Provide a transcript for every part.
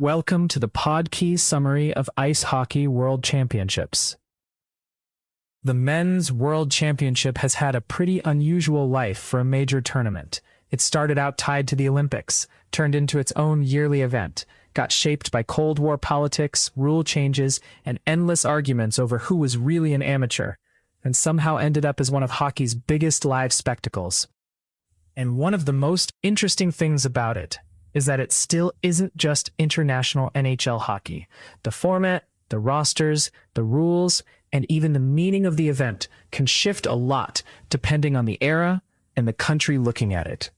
Welcome to the Podkey summary of Ice Hockey World Championships. The Men's World Championship has had a pretty unusual life for a major tournament. It started out tied to the Olympics, turned into its own yearly event, got shaped by Cold War politics, rule changes, and endless arguments over who was really an amateur, and somehow ended up as one of hockey's biggest live spectacles. And one of the most interesting things about it is that it still isn't just international NHL hockey. The format, the rosters, the rules, and even the meaning of the event can shift a lot depending on the era and the country looking at it.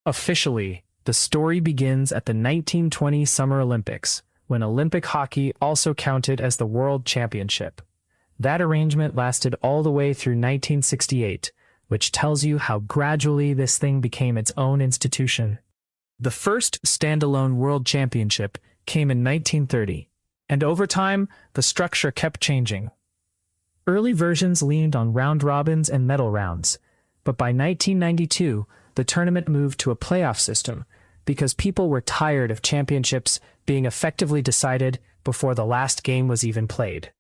Officially, the story begins at the 1920 Summer Olympics, when Olympic hockey also counted as the World Championship. That arrangement lasted all the way through 1968, which tells you how gradually this thing became its own institution. The first standalone World Championship came in 1930, and over time, the structure kept changing. Early versions leaned on round robins and medal rounds, but by 1992, the tournament moved to a playoff system because people were tired of championships being effectively decided before the last game was even played.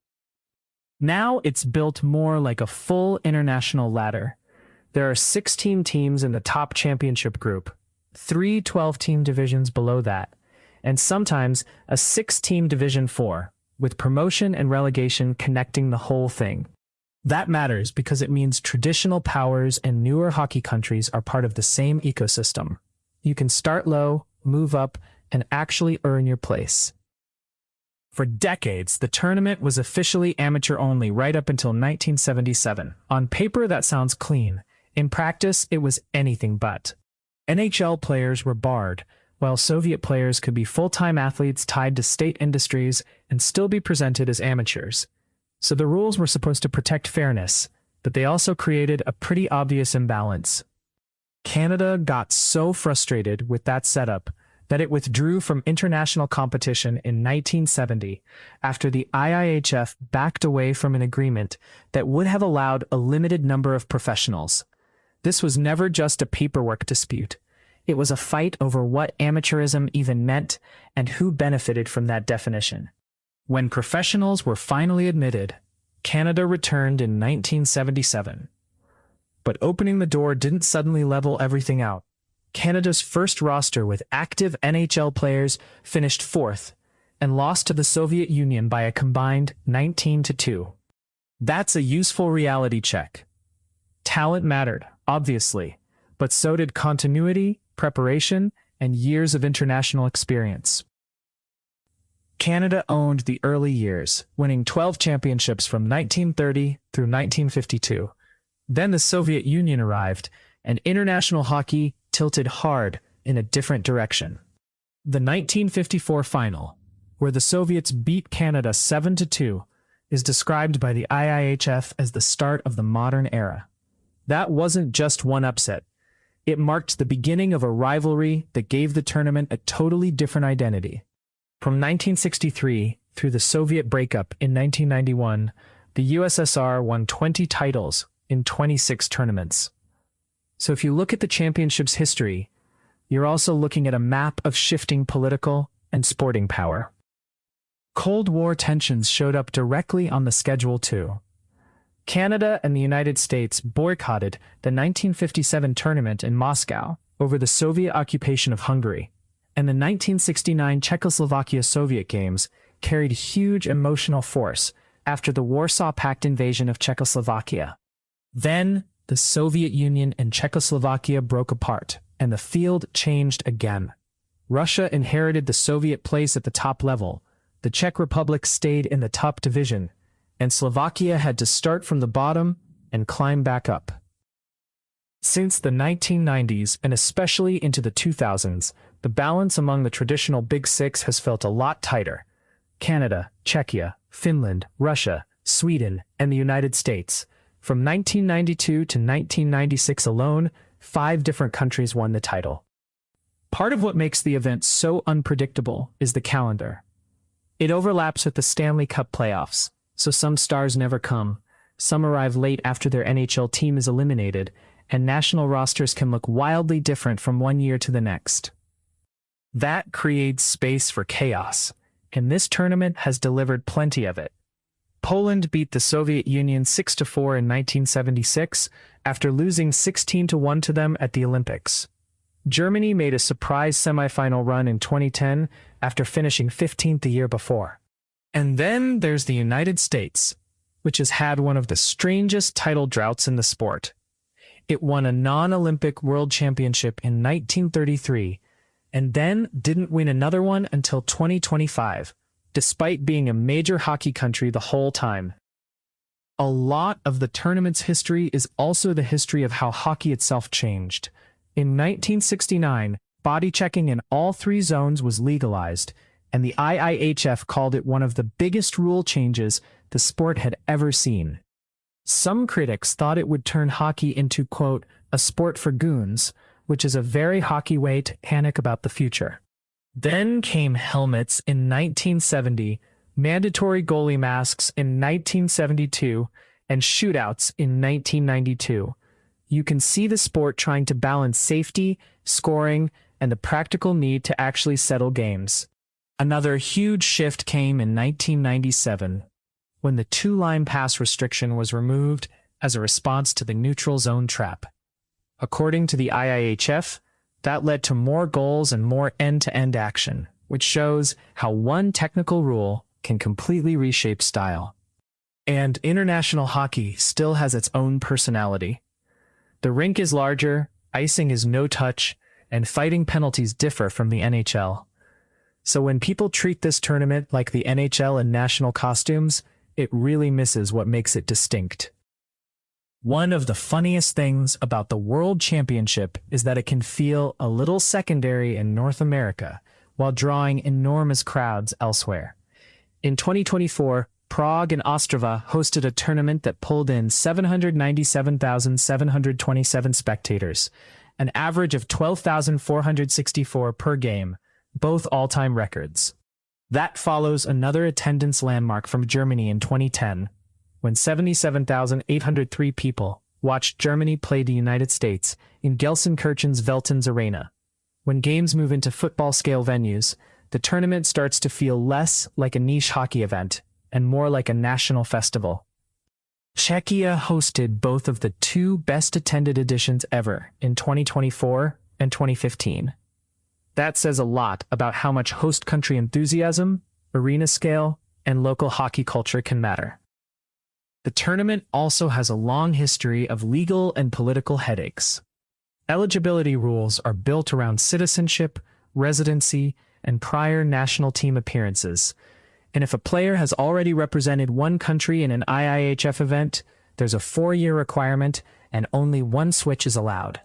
Now it's built more like a full international ladder. There are 16 teams in the top championship group, 3 12-team divisions below that, and sometimes a 6-team Division 4, with promotion and relegation connecting the whole thing. That matters because it means traditional powers and newer hockey countries are part of the same ecosystem. You can start low, move up, and actually earn your place. For decades, the tournament was officially amateur-only right up until 1977. On paper, that sounds clean. In practice, it was anything but. NHL players were barred, while Soviet players could be full-time athletes tied to state industries and still be presented as amateurs. So the rules were supposed to protect fairness, but they also created a pretty obvious imbalance. Canada got so frustrated with that setup that it withdrew from international competition in 1970 after the IIHF backed away from an agreement that would have allowed a limited number of professionals. This was never just a paperwork dispute. It was a fight over what amateurism even meant and who benefited from that definition. When professionals were finally admitted, Canada returned in 1977. But opening the door didn't suddenly level everything out. Canada's first roster with active NHL players finished 4th and lost to the Soviet Union by a combined 19-2. That's a useful reality check. Talent mattered, obviously, but so did continuity, preparation, and years of international experience. Canada owned the early years, winning 12 championships from 1930 through 1952. Then the Soviet Union arrived, and international hockey tilted hard in a different direction. The 1954 final, where the Soviets beat Canada 7-2, is described by the IIHF as the start of the modern era. That wasn't just one upset. It marked the beginning of a rivalry that gave the tournament a totally different identity. From 1963 through the Soviet breakup in 1991, the USSR won 20 titles in 26 tournaments. So if you look at the championship's history, you're also looking at a map of shifting political and sporting power. Cold War tensions showed up directly on the schedule too. Canada and the United States boycotted the 1957 tournament in Moscow over the Soviet occupation of Hungary, and the 1969 Czechoslovakia-Soviet Games carried huge emotional force after the Warsaw Pact invasion of Czechoslovakia. Then, the Soviet Union and Czechoslovakia broke apart, and the field changed again. Russia inherited the Soviet place at the top level, the Czech Republic stayed in the top division, and Slovakia had to start from the bottom and climb back up. Since the 1990s, and especially into the 2000s, the balance among the traditional Big Six has felt a lot tighter. Canada, Czechia, Finland, Russia, Sweden, and the United States. From 1992 to 1996 alone, 5 different countries won the title. Part of what makes the event so unpredictable is the calendar. It overlaps with the Stanley Cup playoffs, so some stars never come, some arrive late after their NHL team is eliminated, and national rosters can look wildly different from one year to the next. That creates space for chaos, and this tournament has delivered plenty of it. Poland beat the Soviet Union 6-4 in 1976 after losing 16-1 to them at the Olympics. Germany made a surprise semifinal run in 2010 after finishing 15th the year before. And then there's the United States, which has had one of the strangest title droughts in the sport. It won a non-Olympic world championship in 1933 and then didn't win another one until 2025, despite being a major hockey country the whole time. A lot of the tournament's history is also the history of how hockey itself changed. In 1969, body checking in all three zones was legalized, and the IIHF called it one of the biggest rule changes the sport had ever seen. Some critics thought it would turn hockey into, quote, a sport for goons, which is a very hockey way to panic about the future. Then came helmets in 1970, mandatory goalie masks in 1972, and shootouts in 1992. You can see the sport trying to balance safety, scoring, and the practical need to actually settle games. Another huge shift came in 1997, when the two-line pass restriction was removed as a response to the neutral zone trap. According to the IIHF, that led to more goals and more end-to-end action, which shows how one technical rule can completely reshape style. And international hockey still has its own personality. The rink is larger, icing is no touch, and fighting penalties differ from the NHL. So when people treat this tournament like the NHL in national costumes, it really misses what makes it distinct. One of the funniest things about the World Championship is that it can feel a little secondary in North America while drawing enormous crowds elsewhere. In 2024, Prague and Ostrava hosted a tournament that pulled in 797,727 spectators, an average of 12,464 per game, both all-time records. That follows another attendance landmark from Germany in 2010, when 77,803 people watched Germany play the United States in Gelsenkirchen's Veltins Arena. When games move into football-scale venues, the tournament starts to feel less like a niche hockey event and more like a national festival. Czechia hosted both of the two best-attended editions ever in 2024 and 2015. That says a lot about how much host country enthusiasm, arena scale, and local hockey culture can matter. The tournament also has a long history of legal and political headaches. Eligibility rules are built around citizenship, residency, and prior national team appearances. And if a player has already represented one country in an IIHF event, there's a 4-year requirement and only one switch is allowed.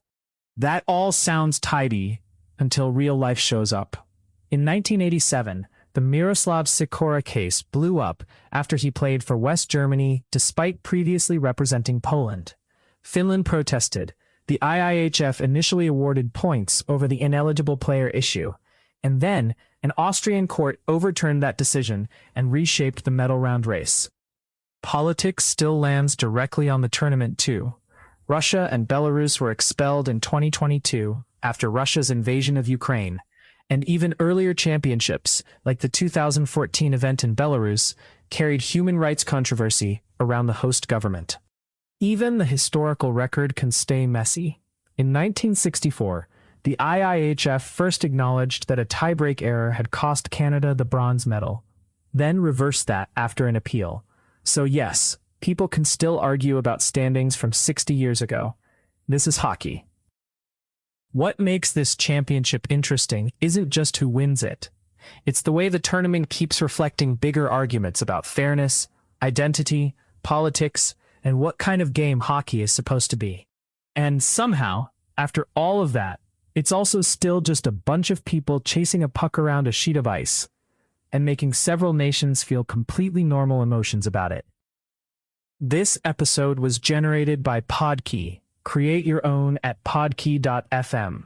That all sounds tidy until real life shows up. In 1987, the Miroslav Sikora case blew up after he played for West Germany despite previously representing Poland. Finland protested. The IIHF initially awarded points over the ineligible player issue, and then an Austrian court overturned that decision and reshaped the medal round race. Politics still lands directly on the tournament too. Russia and Belarus were expelled in 2022 after Russia's invasion of Ukraine, and even earlier championships, like the 2014 event in Belarus, carried human rights controversy around the host government. Even the historical record can stay messy. In 1964, the IIHF first acknowledged that a tiebreak error had cost Canada the bronze medal, then reversed that after an appeal. So yes, people can still argue about standings from 60 years ago. This is hockey. What makes this championship interesting isn't just who wins it. It's the way the tournament keeps reflecting bigger arguments about fairness, identity, politics, and what kind of game hockey is supposed to be. And somehow, after all of that, it's also still just a bunch of people chasing a puck around a sheet of ice and making several nations feel completely normal emotions about it. This episode was generated by Podkey. Create your own at podkey.fm.